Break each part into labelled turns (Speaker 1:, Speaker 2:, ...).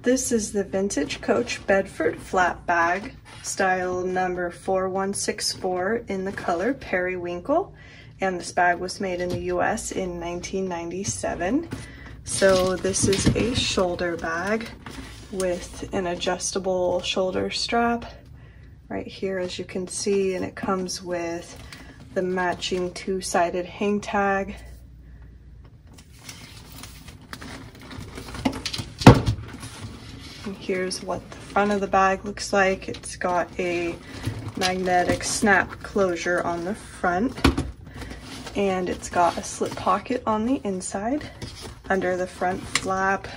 Speaker 1: This is the Vintage Coach Bedford Flap bag, style number 4164 in the color Periwinkle. And this bag was made in the US in 1997. So this is a shoulder bag with an adjustable shoulder strap right here, as you can see, and it comes with the matching two-sided hang tag. And here's what the front of the bag looks like. It's got a magnetic snap closure on the front, and it's got a slip pocket on the inside under the front flap.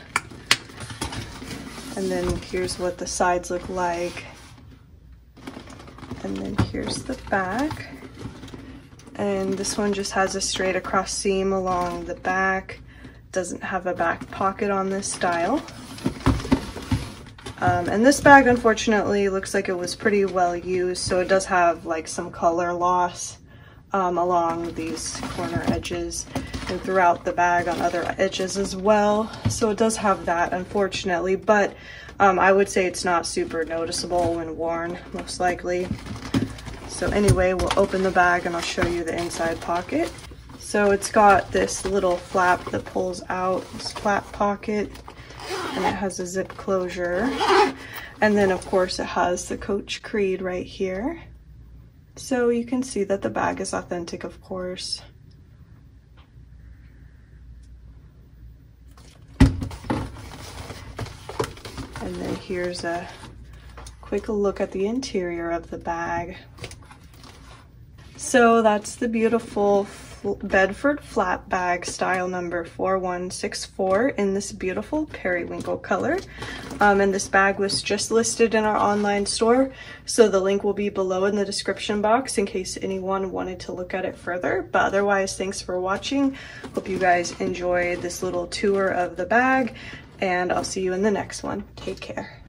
Speaker 1: And then here's what the sides look like. And then here's the back. And this one just has a straight across seam along the back. Doesn't have a back pocket on this style. And this bag, unfortunately, looks like it was pretty well used, so it does have like some color loss along these corner edges and throughout the bag on other edges as well. So it does have that, unfortunately, but I would say it's not super noticeable when worn, most likely. So anyway, we'll open the bag and I'll show you the inside pocket. So it's got this little flap that pulls out, this flap pocket, and it has a zip closure. And then of course it has the Coach Creed right here. So you can see that the bag is authentic, of course. And then here's a quick look at the interior of the bag. So that's the beautiful Bedford Flap bag, style number 4164 in this beautiful periwinkle color. And this bag was just listed in our online store, so the link will be below in the description box in case anyone wanted to look at it further. But otherwise, thanks for watching. Hope you guys enjoyed this little tour of the bag, and I'll see you in the next one. Take care.